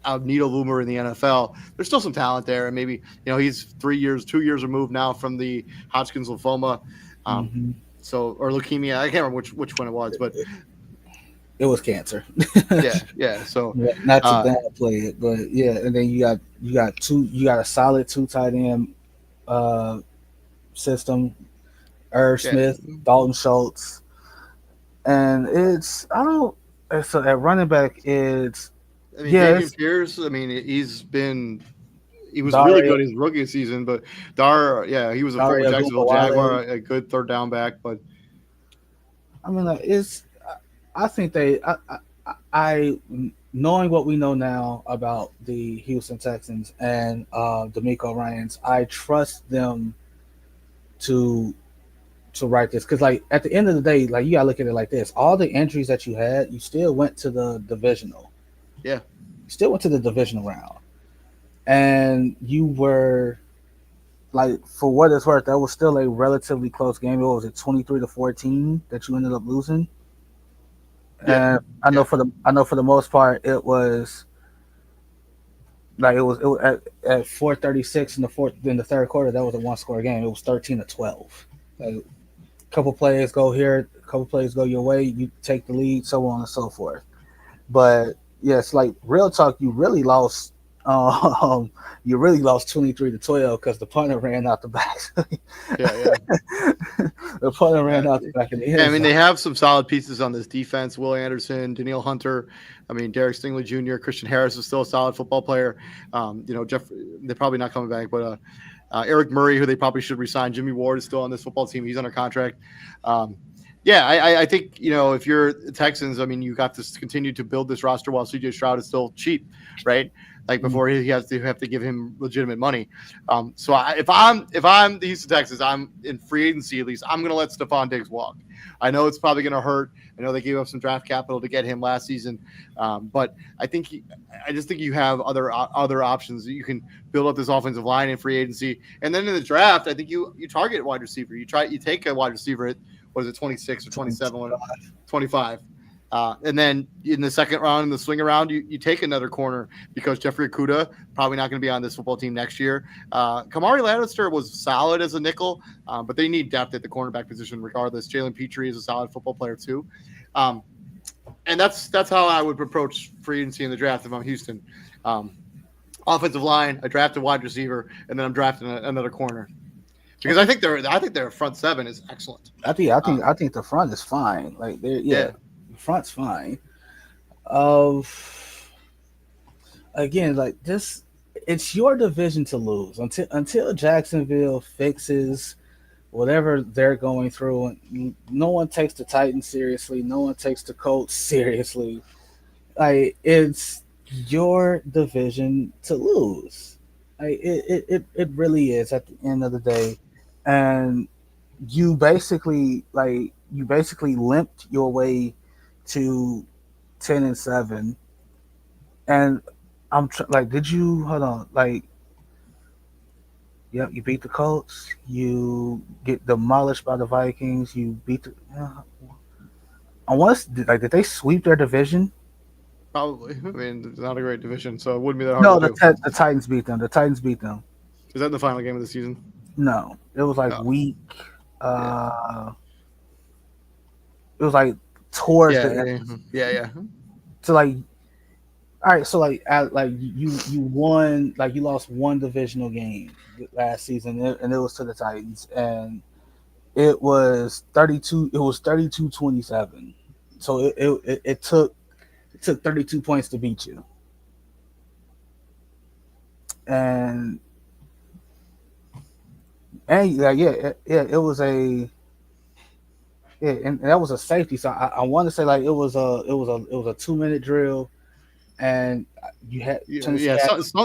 a needle boomer in the NFL. There's still some talent there, and maybe he's 2 years removed now from the Hodgkin's lymphoma, um, Mm-hmm. or leukemia. I can't remember which one it was, but It was cancer. yeah. So Not to uh, downplay it, but yeah, and then you got a solid two tight end uh, system. Irv yeah, Smith, Dalton Schultz, and it's I don't. So at running back, it's I mean, yeah, Dameon it's Pierce. I mean, he was really Daria good his rookie season, but Dar, yeah, he was a former Daria Jacksonville Gumawale. Jaguar, a good third down back, but I mean, like, it's. I think I knowing what we know now about the Houston Texans and D'Amico Ryans, I trust them to write this because, like, at the end of the day, like you gotta look at it like this: all the injuries that you had, you still went to the divisional. yeah, You still went to the divisional round, and you were like, for what it's worth, that was still a relatively close game. It was at 23-14 that you ended up losing. yeah, And yeah. I know for the most part it was like it was at 4:36 in the third quarter. That was a one score game. It was 13-12. Like, a couple plays go here, a couple plays go your way. You take the lead, so on and so forth. But yes, like real talk, Um, you really lost 23-12 because the punter ran out the back. Yeah, yeah. The punter Yeah. ran out the back of the Yeah, I end mean, zone. they have some solid pieces on this defense. Will Anderson, Daniil Hunter. I mean, Derek Stingley Jr., Christian Harris is still a solid football player. Jeff, they're probably not coming back, but Eric Murray, who they probably should resign. Jimmy Ward is still on this football team. He's under contract. Um, yeah, I think, if you're the Texans, I mean, you got to continue to build this roster while CJ Stroud is still cheap, right? like before he has to have to give him legitimate money. So if I'm the Houston Texans, I'm in free agency at least. I'm going to let Stephon Diggs walk. I know it's probably going to hurt. I know they gave up some draft capital to get him last season, but I just think you have other options. You can build up this offensive line in free agency, and then in the draft, I think you target wide receiver. You take a wide receiver at, what is it, 26 or 27, 25. And then in the second round, in the swing around, you take another corner because Jeffrey Okudah probably not going to be on this football team next year. Kamari Lannister was solid as a nickel, but they need depth at the cornerback position regardless. Jalen Petrie is a solid football player too. And that's how I would approach free agency in the draft if I'm Houston. Offensive line, I draft a wide receiver, and then I'm drafting another corner. Because I think their front seven is excellent. I think the front is fine. Like the front's fine. Again, like this, it's your division to lose until Jacksonville fixes whatever they're going through. No one takes the Titans seriously. No one takes the Colts seriously. Like, it's your division to lose. Like, it really is at the end of the day. And you basically limped your way to 10-7. And did you hold on? Like, yep, you beat the Colts. You get demolished by the Vikings. You beat the. Did they sweep their division? Probably. I mean, it's not a great division, so it wouldn't be that hard. No, the Titans beat them. The Titans beat them. Is that the final game of the season? No, it was week. It was like towards the end. Yeah. So all right. So you won. Like, you lost one divisional game last season, and it was to the Titans, and it was 32. It was 32-27. So it took 32 points to beat you, and it was and that was a safety. So I want to say it was a 2-minute drill, and you had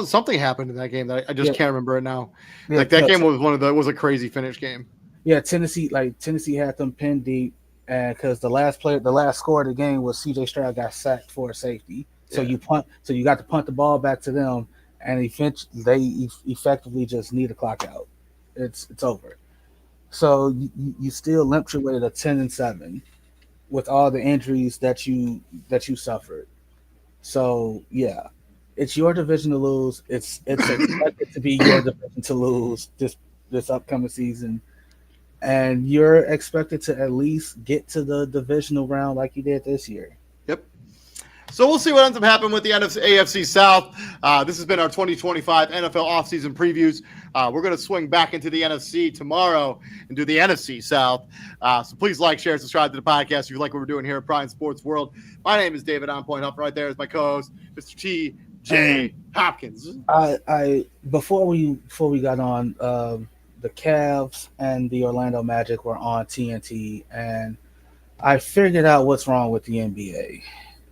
something happened in that game that I just can't remember it now. That game was a crazy finish game. Yeah, Tennessee had them pinned deep, and because the last score of the game was C.J. Stroud got sacked for a safety. So you got to punt the ball back to them, and they effectively just need a clock out. It's over. So you still limped your way to 10-7 with all the injuries that you suffered. So yeah, it's your division to lose. It's expected to be your division to lose this upcoming season, and you're expected to at least get to the divisional round like you did this year. Yep. So we'll see what ends up happening with the AFC South. This has been our 2025 NFL offseason previews. We're going to swing back into the NFC tomorrow and do the NFC South. So please like, share, subscribe to the podcast if you like what we're doing here at Prime Sports World. My name is David On Point Huff. Right there is my co-host, Mr. T.J. Hopkins. Before we got on, the Cavs and the Orlando Magic were on TNT, and I figured out what's wrong with the NBA.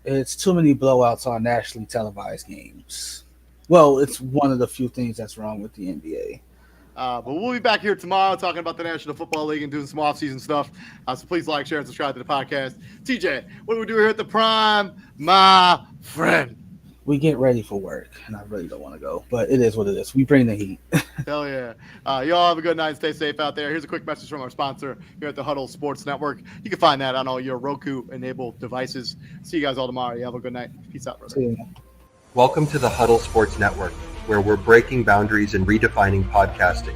It's too many blowouts on nationally televised games. Well, it's one of the few things that's wrong with the NBA. But we'll be back here tomorrow talking about the National Football League and doing some off-season stuff. So please like, share, and subscribe to the podcast. TJ, what do we do here at the Prime, my friend? We get ready for work, and I really don't want to go, but it is what it is. We bring the heat. Hell yeah. Y'all have a good night and stay safe out there. Here's a quick message from our sponsor here at the Huddle Sports Network. You can find that on all your Roku-enabled devices. See you guys all tomorrow. You have a good night. Peace out, brother. Welcome to the Huddle Sports Network, where we're breaking boundaries and redefining podcasting.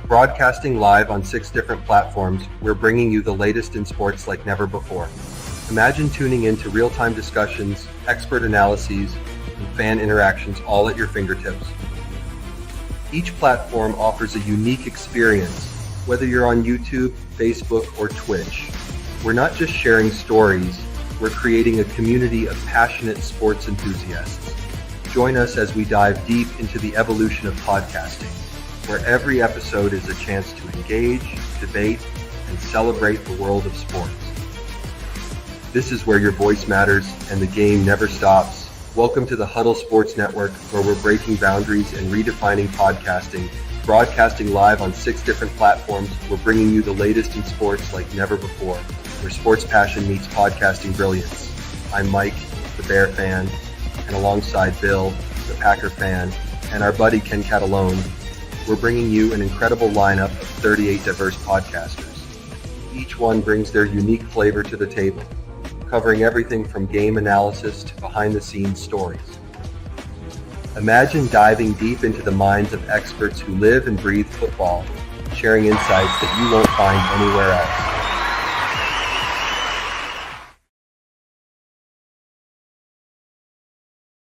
Broadcasting live on 6 different platforms, we're bringing you the latest in sports like never before. Imagine tuning into real-time discussions, expert analyses, and fan interactions all at your fingertips. Each platform offers a unique experience, whether you're on YouTube, Facebook, or Twitch. We're not just sharing stories, we're creating a community of passionate sports enthusiasts. Join us as we dive deep into the evolution of podcasting, where every episode is a chance to engage, debate, and celebrate the world of sports. This is where your voice matters and the game never stops Welcome to the Huddle Sports Network, where we're breaking boundaries and redefining podcasting. Broadcasting live on 6 different platforms, we're bringing you the latest in sports like never before, where sports passion meets podcasting brilliance. I'm Mike, the Bear fan, and alongside Bill, the Packer fan, and our buddy Ken Catalone, we're bringing you an incredible lineup of 38 diverse podcasters. Each one brings their unique flavor to the table, covering everything from game analysis to behind-the-scenes stories. Imagine diving deep into the minds of experts who live and breathe football, sharing insights that you won't find anywhere else.